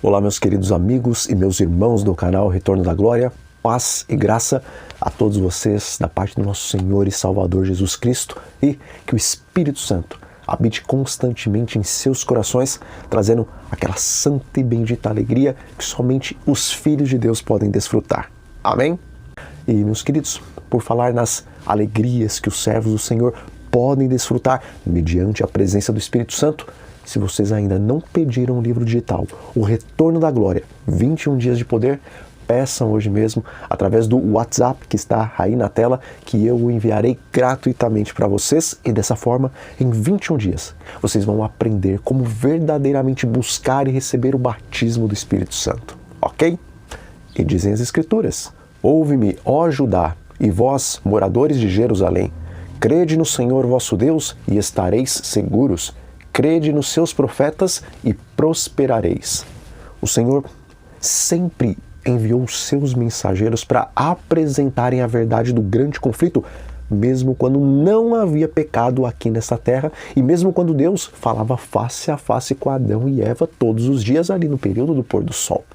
Olá, meus queridos amigos e meus irmãos do canal Retorno da Glória. Paz e graça a todos vocês da parte do nosso Senhor e Salvador Jesus Cristo, e que o Espírito Santo habite constantemente em seus corações, trazendo aquela santa e bendita alegria que somente os filhos de Deus podem desfrutar. Amém? E, meus queridos, por falar nas alegrias que os servos do Senhor podem desfrutar mediante a presença do Espírito Santo, se vocês ainda não pediram o livro digital, O Retorno da Glória, 21 Dias de Poder, peçam hoje mesmo através do WhatsApp que está aí na tela, que eu o enviarei gratuitamente para vocês, e dessa forma, em 21 dias, vocês vão aprender como verdadeiramente buscar e receber o batismo do Espírito Santo, ok? E dizem as Escrituras: ouve-me, ó Judá, e vós, moradores de Jerusalém, crede no Senhor vosso Deus e estareis seguros. Crede nos seus profetas e prosperareis. O Senhor sempre enviou os seus mensageiros para apresentarem a verdade do grande conflito, mesmo quando não havia pecado aqui nessa terra, e mesmo quando Deus falava face a face com Adão e Eva todos os dias ali no período do pôr do sol.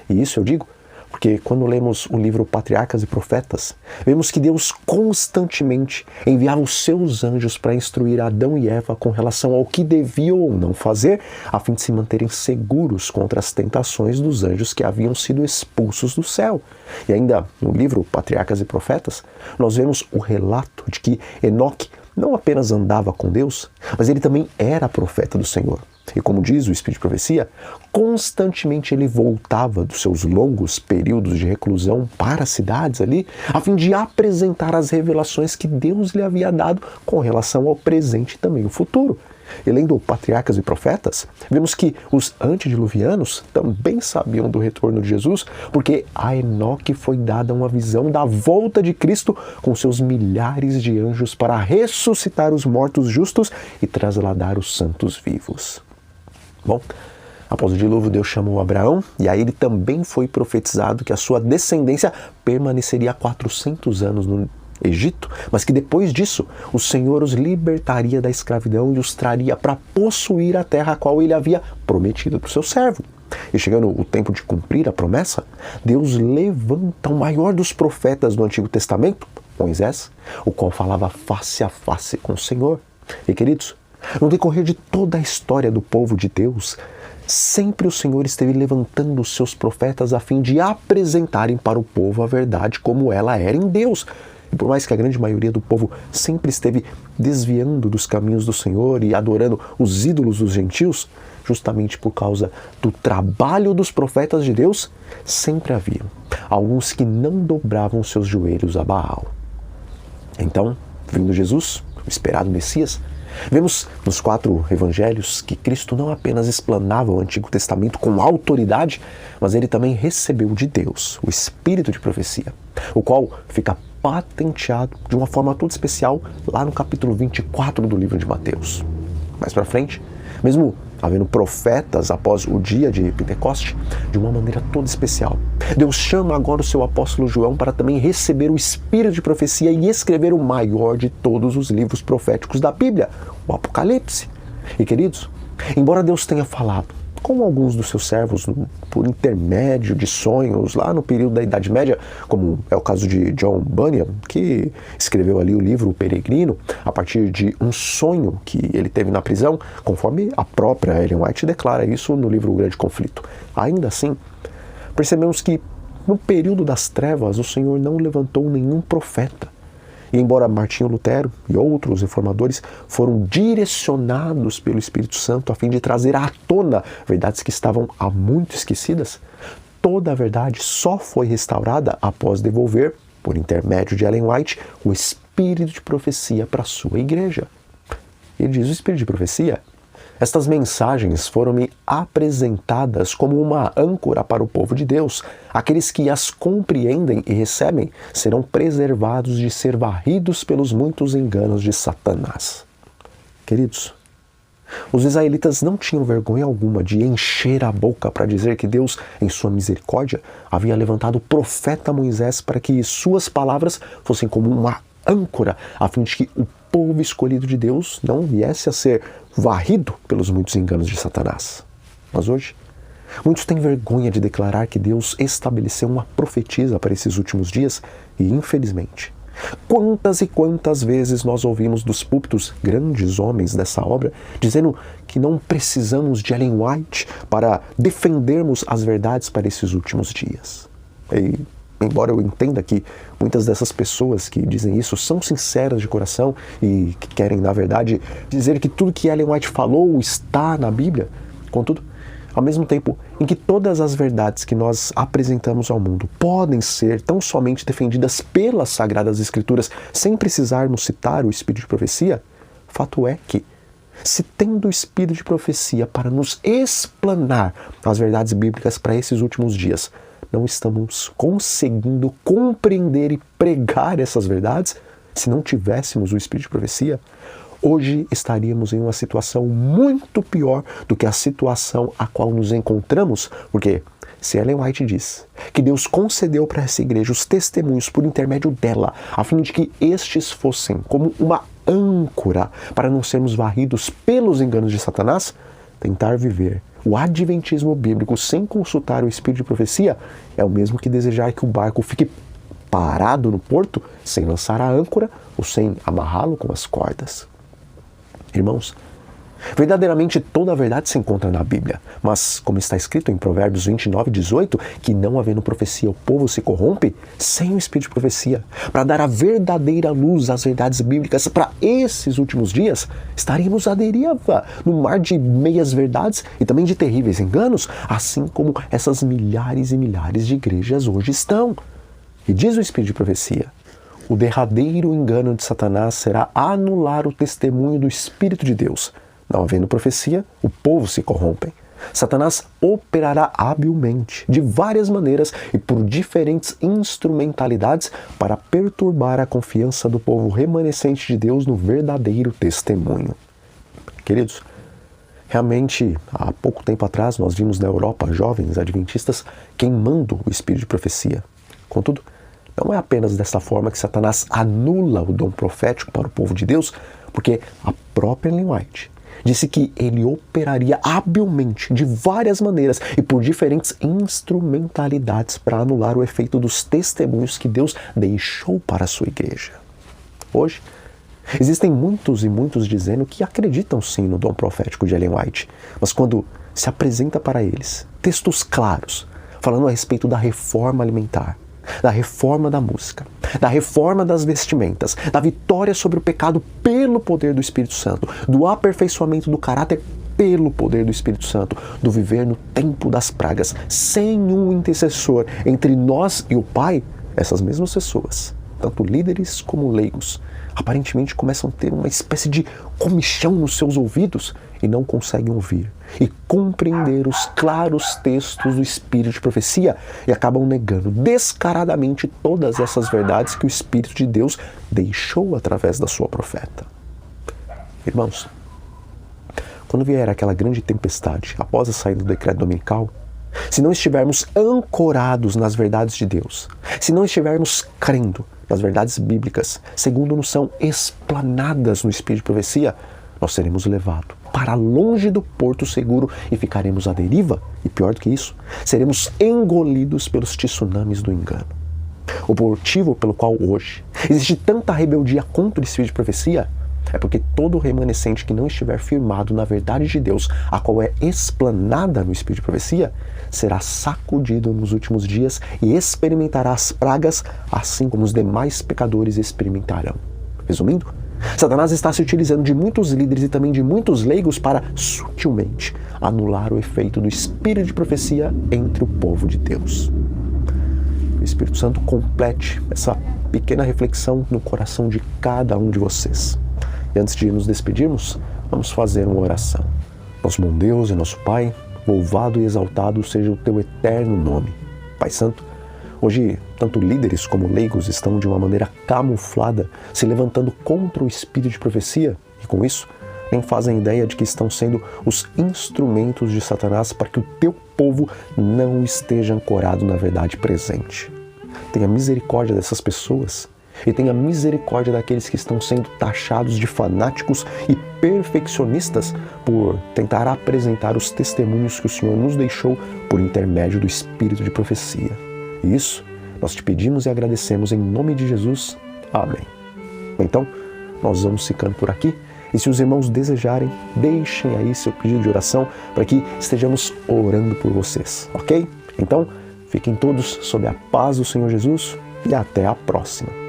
E isso eu digo porque quando lemos o livro Patriarcas e Profetas, vemos que Deus constantemente enviava os seus anjos para instruir Adão e Eva com relação ao que deviam ou não fazer, a fim de se manterem seguros contra as tentações dos anjos que haviam sido expulsos do céu. E ainda no livro Patriarcas e Profetas, nós vemos o relato de que Enoque não apenas andava com Deus, mas ele também era profeta do Senhor. E como diz o Espírito de Profecia, constantemente ele voltava dos seus longos períodos de reclusão para as cidades ali, a fim de apresentar as revelações que Deus lhe havia dado com relação ao presente e também o futuro. E lendo Patriarcas e Profetas, vemos que os antediluvianos também sabiam do retorno de Jesus, porque a Enoque foi dada uma visão da volta de Cristo com seus milhares de anjos para ressuscitar os mortos justos e trasladar os santos vivos. Bom, após o dilúvio, Deus chamou Abraão, e a ele também foi profetizado que a sua descendência permaneceria 400 anos no Egito, mas que depois disso o Senhor os libertaria da escravidão e os traria para possuir a terra a qual ele havia prometido para o seu servo. E chegando o tempo de cumprir a promessa, Deus levanta o maior dos profetas do Antigo Testamento, Moisés, o qual falava face a face com o Senhor. E queridos, no decorrer de toda a história do povo de Deus, sempre o Senhor esteve levantando os seus profetas a fim de apresentarem para o povo a verdade como ela era em Deus. E por mais que a grande maioria do povo sempre esteve desviando dos caminhos do Senhor e adorando os ídolos dos gentios, justamente por causa do trabalho dos profetas de Deus, sempre haviam alguns que não dobravam seus joelhos a Baal. Então, vindo Jesus, o esperado Messias, vemos nos 4 evangelhos que Cristo não apenas explanava o Antigo Testamento com autoridade, mas ele também recebeu de Deus o Espírito de Profecia, o qual fica patenteado de uma forma toda especial lá no capítulo 24 do livro de Mateus. Mais para frente, mesmo havendo profetas após o dia de Pentecoste, de uma maneira toda especial, Deus chama agora o seu apóstolo João para também receber o Espírito de Profecia e escrever o maior de todos os livros proféticos da Bíblia, o Apocalipse. E queridos, embora Deus tenha falado com alguns dos seus servos por intermédio de sonhos lá no período da Idade Média, como é o caso de John Bunyan, que escreveu ali o livro O Peregrino, a partir de um sonho que ele teve na prisão, conforme a própria Ellen White declara isso no livro O Grande Conflito. Ainda assim, percebemos que no período das trevas o Senhor não levantou nenhum profeta. E embora Martinho Lutero e outros reformadores foram direcionados pelo Espírito Santo a fim de trazer à tona verdades que estavam há muito esquecidas, toda a verdade só foi restaurada após devolver, por intermédio de Ellen White, o Espírito de Profecia para a sua igreja. Ele diz: o Espírito de Profecia: estas mensagens foram-me apresentadas como uma âncora para o povo de Deus. Aqueles que as compreendem e recebem serão preservados de ser varridos pelos muitos enganos de Satanás. Queridos, os israelitas não tinham vergonha alguma de encher a boca para dizer que Deus, em sua misericórdia, havia levantado o profeta Moisés para que suas palavras fossem como uma âncora, a fim de que o povo escolhido de Deus não viesse a ser varrido pelos muitos enganos de Satanás. Mas hoje, Muitos têm vergonha de declarar que Deus estabeleceu uma profetisa para esses últimos dias e, infelizmente, quantas e quantas vezes nós ouvimos dos púlpitos grandes homens dessa obra dizendo que não precisamos de Ellen White para defendermos as verdades para esses últimos dias. E, embora eu entenda que muitas dessas pessoas que dizem isso são sinceras de coração e que querem, na verdade, dizer que tudo que Ellen White falou está na Bíblia, contudo, ao mesmo tempo em que todas as verdades que nós apresentamos ao mundo podem ser tão somente defendidas pelas Sagradas Escrituras sem precisarmos citar o Espírito de Profecia, fato é que, se tendo o Espírito de Profecia para nos explanar as verdades bíblicas para esses últimos dias, não estamos conseguindo compreender e pregar essas verdades, se não tivéssemos o Espírito de Profecia, hoje estaríamos em uma situação muito pior do que a situação a qual nos encontramos, porque se Ellen White diz que Deus concedeu para essa igreja os testemunhos por intermédio dela, a fim de que estes fossem como uma âncora para não sermos varridos pelos enganos de Satanás, tentar viver o adventismo bíblico sem consultar o Espírito de Profecia é o mesmo que desejar que o barco fique parado no porto sem lançar a âncora ou sem amarrá-lo com as cordas. Irmãos, verdadeiramente toda a verdade se encontra na Bíblia, mas como está escrito em Provérbios 29:18, que não havendo profecia o povo se corrompe, sem o Espírito de Profecia, para dar a verdadeira luz às verdades bíblicas para esses últimos dias, estaríamos à deriva no mar de meias verdades e também de terríveis enganos, assim como essas milhares e milhares de igrejas hoje estão. E diz o Espírito de Profecia: o derradeiro engano de Satanás será anular o testemunho do Espírito de Deus. Não havendo profecia, o povo se corrompe. Satanás operará habilmente, de várias maneiras e por diferentes instrumentalidades para perturbar a confiança do povo remanescente de Deus no verdadeiro testemunho. Queridos, realmente, há pouco tempo atrás, nós vimos na Europa jovens adventistas queimando o Espírito de Profecia. Contudo, não é apenas dessa forma que Satanás anula o dom profético para o povo de Deus, porque a própria Ellen White disse que ele operaria habilmente, de várias maneiras e por diferentes instrumentalidades para anular o efeito dos testemunhos que Deus deixou para a sua igreja. Hoje, existem muitos e muitos dizendo que acreditam sim no dom profético de Ellen White, mas quando se apresenta para eles textos claros, falando a respeito da reforma alimentar, da reforma da música, da reforma das vestimentas, da vitória sobre o pecado pelo poder do Espírito Santo, do aperfeiçoamento do caráter pelo poder do Espírito Santo, do viver no tempo das pragas, sem um intercessor entre nós e o Pai, essas mesmas pessoas, tanto líderes como leigos, aparentemente começam a ter uma espécie de comichão nos seus ouvidos e não conseguem ouvir e compreender os claros textos do Espírito de Profecia e acabam negando descaradamente todas essas verdades que o Espírito de Deus deixou através da sua profeta. Irmãos, quando vier aquela grande tempestade após a saída do decreto dominical, se não estivermos ancorados nas verdades de Deus, se não estivermos crendo nas verdades bíblicas, segundo nos são explanadas no Espírito de Profecia, nós seremos levados para longe do porto seguro e ficaremos à deriva, e pior do que isso, seremos engolidos pelos tsunamis do engano. O motivo pelo qual hoje existe tanta rebeldia contra o Espírito de Profecia é porque todo remanescente que não estiver firmado na verdade de Deus, a qual é explanada no Espírito de Profecia, será sacudido nos últimos dias e experimentará as pragas, assim como os demais pecadores experimentarão. Resumindo, Satanás está se utilizando de muitos líderes e também de muitos leigos para, sutilmente, anular o efeito do Espírito de Profecia entre o povo de Deus. O Espírito Santo complete essa pequena reflexão no coração de cada um de vocês. E antes de nos despedirmos, vamos fazer uma oração. Nosso bom Deus e nosso Pai, louvado e exaltado seja o Teu eterno nome. Pai Santo, hoje tanto líderes como leigos estão de uma maneira camuflada se levantando contra o Espírito de Profecia e com isso nem fazem ideia de que estão sendo os instrumentos de Satanás para que o Teu povo não esteja ancorado na verdade presente. Tenha misericórdia dessas pessoas e tenha misericórdia daqueles que estão sendo taxados de fanáticos e perfeccionistas por tentar apresentar os testemunhos que o Senhor nos deixou por intermédio do Espírito de profecia. E isso nós te pedimos e agradecemos em nome de Jesus. Amém. Então, nós vamos ficando por aqui. E se os irmãos desejarem, deixem aí seu pedido de oração para que estejamos orando por vocês, ok? Então, fiquem todos sob a paz do Senhor Jesus e até a próxima.